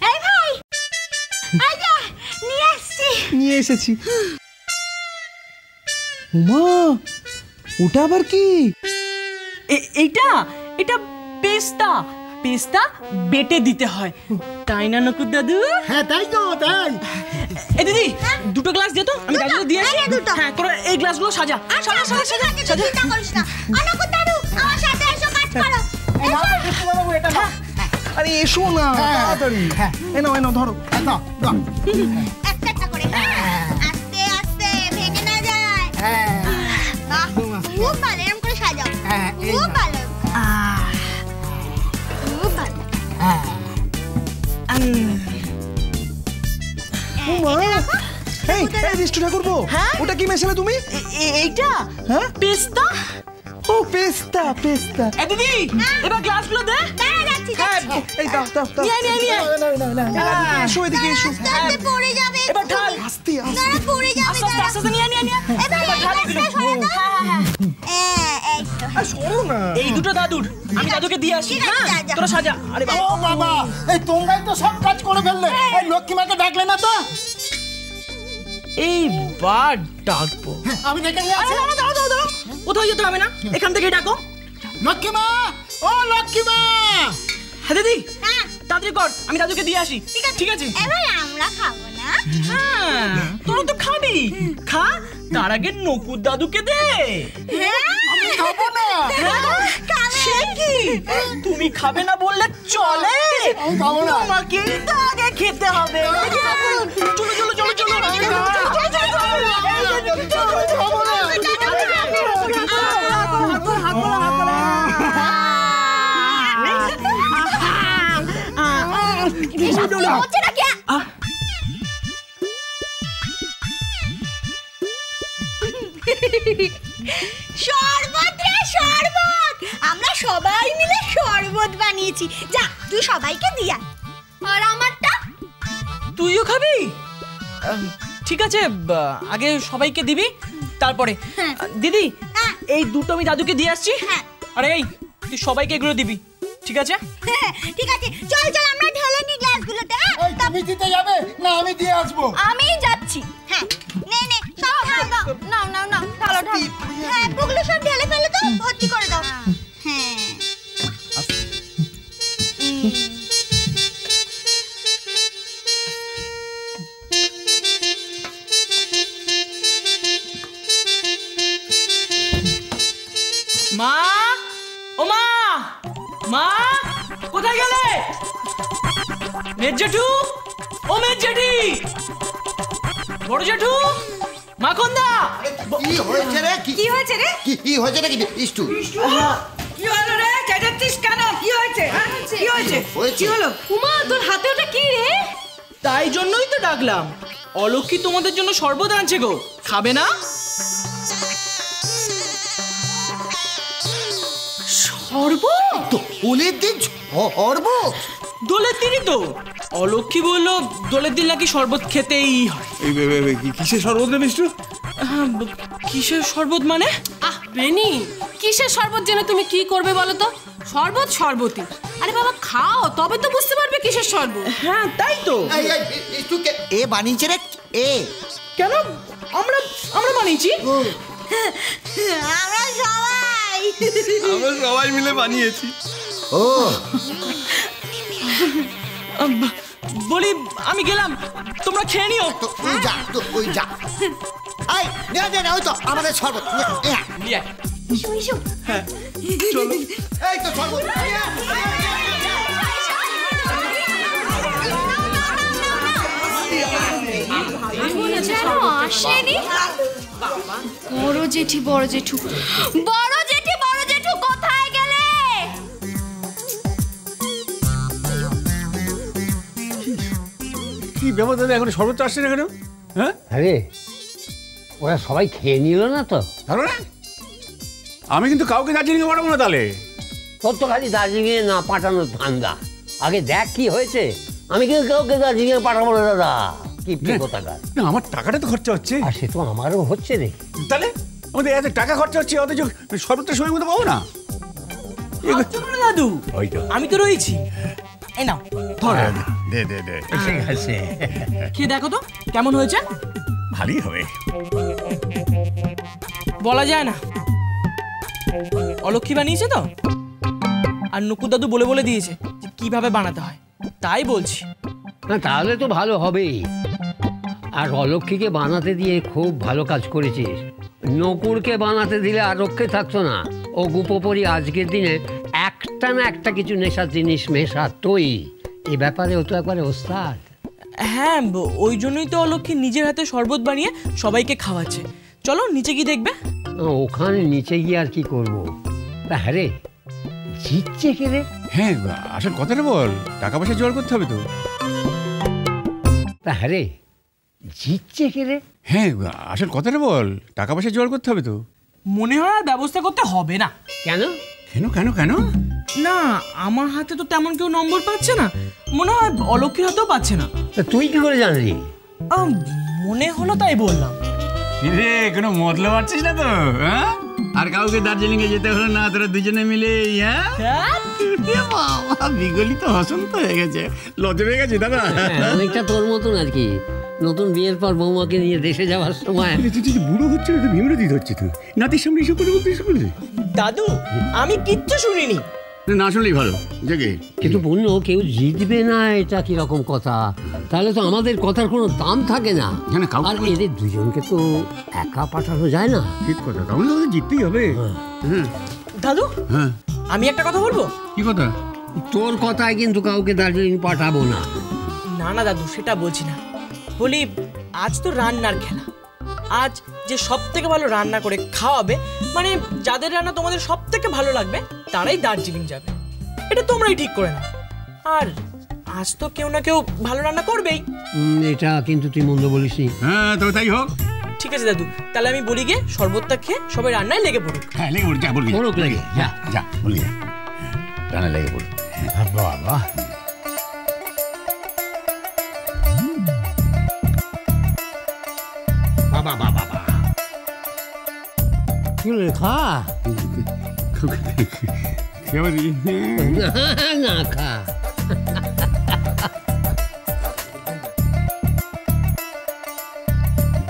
এই ভাই আইয়া নিয়ে এসেছি। উমা, ওটা আবার কি? এটা পেস্তা। পেস্তা বেটে দিতে হয়, তাই না নকুর দাদু? হ্যাঁ তাই তো, তাই। এই দিদি, দুটো গ্লাস দে তো, আমি দাদুকে দিয়ে আসি। হ্যাঁ, তোরা এই গ্লাসগুলো সাজা। চিন্তা করিস না। নকুর দাদু, আমার সাথে এসো, কাজ করো। আরে এসো না তাড়াতাড়ি। এই নাও ধরো। একটা একটা করে, আস্তে আস্তে, ভেঙে না যায়। খুব ভালো, এরকম করে সাজাও। খুব ভালো, খুব ভালো। এই রেস্টুরেন্ট করবো। ওটা কি মেশালে তুমি? এইটা পেস্তা। ও পেস্তা। এই দিদি, এবার গ্লাসগুলো দে। এই দাও। এসো এদিকে এসো। আস্তে পড়ে যাবে। এবার ঢাল। আস্তে না পড়ে যাবে। আস্তে নিয়ে। এবার সরো না। এই দুটো দাদুর, আমি দাদুকে দিয়ে আসি। হ্যাঁ, তোরা সাজা। আরে ও বাবা, এই তোমরাই তো সব কাজ করে ফেললে। এই লক্ষ্মী মাকে ডাকলে না তো? এইবার ডাকবো। আমি ডেকে নিয়ে আসি। দাঁড়াও, কোথাও যেতে হবে না, এখান থেকেই ডাকো। লক্ষ্মী মা, ও লক্ষ্মী মা। হ্যাঁ দিদি, তাড়াতাড়ি কর, আমি দাদুকে দিয়ে আসি। ঠিক আছে। এবার আমরা খাবো না? হ্যাঁ, তোরা তো খাবি, খা। তার আগে নকুর দাদুকে দে। আমি খাবো না। সে কি, তুমি খাবে না বললে চলে? আমি খাবো না। তোমাকে তো আগে খেতে হবে। চলো। শরবত। আমরা সবাই মিলে শরবত বানিয়েছি। যা, তুই সবাইকে দিয়া। আর আমারটা তুইও খাবি? ঠিক আছে, আগে সবাইকে দিবি, তারপরে। দিদি, এই দুটো আমি দাদুকে দিয়ে আসছি। আরে এই, তুই সবাইকে এগুলো দিবি, ঠিক আছে? ঠিক আছে, চল আমরা ঢেলে নি গ্লাসগুলোতে। তুমি দিতে যাবে না আমি দিয়ে আসবো? আমি যাচ্ছি। হ্যাঁ, নে সব ঢাল। নাও ঢালো। হ্যাঁ, ওগুলো সব ঢেলে ফেলে দাও, ভর্তি করে দাও। হ্যাঁ। মা, ও মা, কোথায় গেলে? মেজ জেঠু, ও মেজ জেঠি, বড় জেঠু, মাখনদা। কি হয়েছে রে? কি হয়েছে রে? কি হয়েছে নাকি ইষ্টু? কি হলো রে? চেঁচাচ্ছিস কেন? কি হয়েছে? কি হলো? উমা, তোর হাতে ওটা কি রে? তাই জন্যই তো ডাকলাম। অলক্ষী তোমাদের জন্য শরবত আনছে গো, খাবে না? শরবত? দোলের দিন শরবত? দোলের দিনই তো। অলক্ষী বললো দোলের দিন নাকি শরবত খেতেই হয়। কিসের শরবত রে মিষ্টু? কিসের শরবত মানে? বেনি, কিসের শরবত জেনে তুমি কি করবে বলো তো? শরবতই। আরে বাবা, খাও, তবে তো বুঝতে পারবে কিসের শরবত। হ্যাঁ, তাই তো। ইষ্টুকে এ বানিয়েছে রে? কেন? আমরা বানিয়েছি। আমরা সবাই মিলে বানিয়েছি। ও বলি, আমি গেলাম, তোমরা খেয়ে নিও। তুই যা। এই নে ওই তো আমাদের শরবত। হ্যাঁ, চলো। এই তো শরবত। আসেনি। বড় জেঠি কোথায় গেলে? কি ব্যাপার দাদা, এখন শরবত আসছে না কেন? হ্যাঁ, আরে ওরা সবাই খেয়ে নিল না তো? ধরো না, আমি কিন্তু কাউকে দার্জিলিং এ পাঠাবো না। তাহলে তোর তো খালি দার্জিলিং এ না পাঠানোর ধান্দা। আগে দেখ কি হয়েছে। আমি কিন্তু কাউকে দার্জিলিং এ পাঠাবো না দাদা। কি কোথাকার? না, আমার টাকাটা তো খরচা হচ্ছে। আর সে তো আমারও হচ্ছে রে। তাহলে আমাদের এত টাকা খরচা হচ্ছে, অথচ শরবতটা সময় মতো পাবো না। দাদু, ওই তো আমি তো রয়েছি। এই নাও দে দে দে ঠিক আছে খেয়ে দেখো তো কেমন হয়েছে। ভালোই হবে। বলা যায় না, অলক্ষী বানিয়েছে তো, আর নুকুর দাদু বলে বলে দিয়েছে যে কিভাবে বানাতে হয়, তাই বলছি। না তাহলে তো ভালো হবেই। আর অলক্ষীকে বানাতে দিয়ে খুব ভালো কাজ করেছিস। নকুরকে বানাতে দিলে আর রক্ষে থাকতো না। ও গুপোপরি আজকের দিনে একটা না একটা কিছু নেশার জিনিস মেশাতই। এই ব্যাপারে ও তো একবারে ওস্তাদ। হ্যাঁ, ওই জন্যই তো অলক্ষী নিজের হাতে শরবত বানিয়ে সবাইকে খাওয়াচ্ছে। চলো নিচে কি দেখবে। ওখানে নিচে গিয়ে আর কি করবো? হ্যাঁ রে, জিতছে কে রে? হ্যাঁ আসল কথাটা বল, টাকা পয়সা জোগাড় করতে হবে তো। হ্যাঁ রে, জিতছে কে রে? হ্যাঁ আসল কথাটা বল, টাকা পয়সা জোগাড় করতে হবে তো। মনে হয় আর ব্যবস্থা করতে হবে না। কেন? কেন কেন কেন? না, আমার হাতে তো তেমন কেউ নম্বর পাচ্ছে না, মনে হয় অলক্ষীর হাতেও পাচ্ছে না। তুই কি করে জানলি? মনে হলো তাই বললাম। রে কোনো মতলব পাচ্ছিস না তো? হ্যাঁ, আর কাউকে দার্জিলিং এ যেতে হলো না, তোরা দুজনে মিলে। বিগলিত হসন্ত হয়ে গেছে, লজ্জা হয়ে গেছে দাদা। অনেকটা তোর মতন আর কি। নতুন বিয়ের পর বৌমাকে নিয়ে দেশে যাওয়ার সময় তুই বুড়ো হচ্ছে না, ভীমরতি ধরছে তুই। নাতির সামনে এসব করে বলতে শুরু। দাদু আমি কিচ্ছু শুনিনি। না শুনলেই ভালো জেগে। কিন্তু বন্য কেউ জিতবে না, এটা কিরকম কথা? তাহলে তো আমাদের কথার কোনো দাম থাকে না। আর এদের দুজনকে তো একা পাঠানো যায় না। ঠিক কথা, তাহলে তো জিততেই হবে। দাদু হ্যাঁ, আমি একটা কথা বলবো। কি কথা? তোর কথায় কিন্তু কাউকে দার্জিলিং পাঠাবো না। না না দাদু, সেটা বলছি না। বলি আজ তো রান্নার খেলা। আজ যে সব থেকে ভালো রান্না করে খাওয়াবে, মানে যাদের রান্না তোমাদের সব থেকে ভালো লাগবে, তারাই দার্জিলিং যাবে। এটা তোমরাই ঠিক করে নাও। আর আজ তো কেউ না কেউ ভালো রান্না করবেই। এটা কিন্তু তুই মন্দ বলিসনি। হ্যাঁ তবে তাই হোক। ঠিক আছে দাদু, তাহলে আমি বলি গিয়ে শরবতটা খেয়ে সবাই রান্নায় লেগে পড়ুক। হ্যাঁ লেগে পড়ুক, যা বলবি পড়ুক লেগে, যা যা বলি, রান্না লেগে পড়ুক। বাবা বাবা বাবা বাবা কি লেখা? না খা।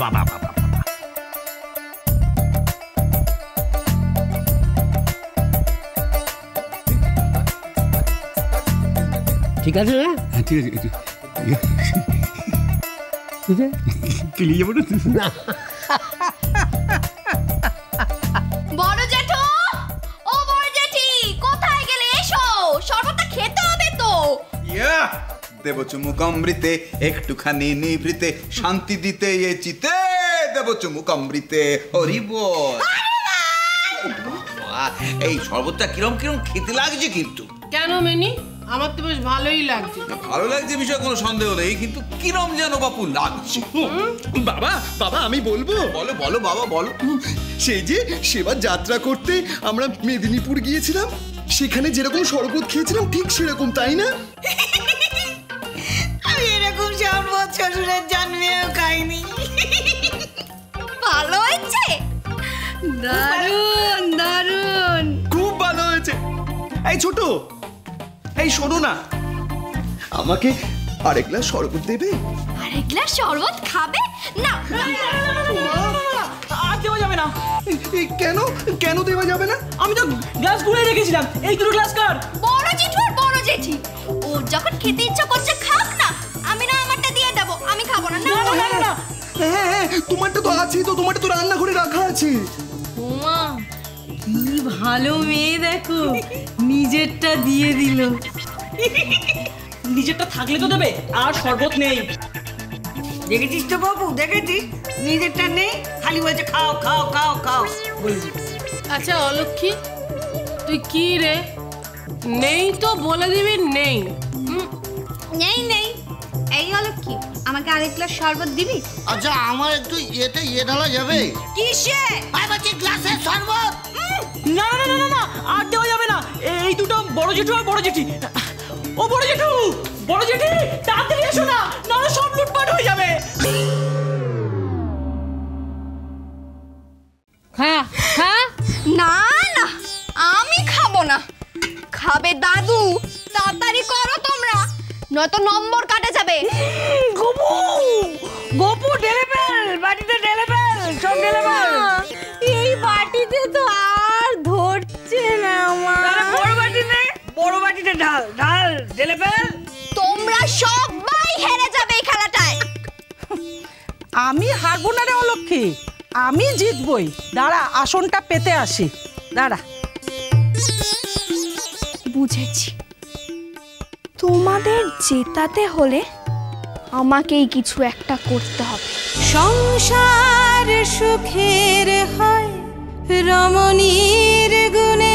বাবা বাবা বাবা ঠিক আছে না? ঠিক আছে, কেলিয়ে যাবো না। বড় জেঠু, ও বড় জেঠি, কোথায় গেলে? এসো, শরবতটা খেতে হবে তো। দেব চুমুক অমৃতে, একটুখানি নিভৃতে, শান্তি দিতে এ চিতে, দেব চুমুক অমৃতে, হরি বল। এই শরবতটা কিরম কিরম খেতে লাগছে কিন্তু। কেন মেনি? আমার তো বেশ ভালোই লাগছে। ভালো লাগছে বিষয়ে কোনো সন্দেহ নেই, কিন্তু কিরম যেন বাপু লাগছে। বাবা বাবা আমি বলবো। বলো বলো বাবা বলো। সেই যে সেবার যাত্রা করতে আমরা মেদিনীপুর গিয়েছিলাম, সেখানে যেরকম শরবত খেয়েছিলাম ঠিক সেরকম, তাই না? আমি এরকম শরবত শ্বশুরের জন্মেও খাইনি। ভালো হয়েছে, দারুণ দারুণ, খুব ভালো হয়েছে। এই ছোট, এই শোনো না, আমাকে আরেক গ্লাস শরবত দেবে? আরেক গ্লাস শরবত খাবে? না আর দেওয়া যাবে না। কেন কেন দেওয়া যাবে না? আমি তো গ্লাস ভরে রেখেছিলাম, এই দুটো গ্লাস কার? বড় জেঠু আর বড় জেঠি, ও যখন খেতে ইচ্ছা করছে খাক না, আমি না আমারটা দিয়ে দেবো, আমি খাবো না। না না না না, হ্যাঁ তোমারটা তো আছেই তো, তোমারটা তো রান্নাঘরে রাখা আছে। ওমা কি ভালো মেয়ে, দেখো নিজেরটা দিয়ে দিল। নিজেরটা থাকলে তো দেবে, আর শরবত নেই। দেখেছিস তো বাবু, দেখেছিস নিজেরটা নেই, খালি বলছে খাও খাও খাও খাও বলছি। আচ্ছা অলক্ষী, তুই কি রে? নেই তো বলে দিবি নেই। নেই নেই। এই হলো কি, আমাকে আরেক গ্লাস শরবত দিবি? আচ্ছা আমার একটু ইয়ে ঢালা যাবে? কিসে? গ্লাসের শরবত। না না না না না, আর দেওয়া যাবে না। এই দুটো বড় জেঠু আর বড় জেঠি। ও বড় জেঠু, বড় জেঠি তাড়াতাড়ি এসো না, নাহলে সব লুটপাট হয়ে যাবে। হ্যাঁ হ্যাঁ, না না, আমি খাবো না। খাবে দাদু, তাড়াতাড়ি করো তোমরা। নয়তো নম্বর কাটে যাবে। গপু গপু ঢেলে ফেল, বাটিতে ঢেলে ফেল, সব ঢেলে ফেল। এই বাটিতে তো আর ধরছে না আমার। আরে বড় বাটি নে, বড় বাটিতে ঢাল ঢাল, ঢেলে ফেল। তোমরা সবাই হেরে যাবে এই খেলাটায়। আমি হারবো না রে অলক্ষী, আমি জিতবই। দাঁড়া, আসনটা পেতে আসি, দাঁড়া। বুঝেছি, তোমাদের জেতাতে হলে আমাকেই কিছু একটা করতে হবে। সংসার সুখের হয় রমণীর গুণে।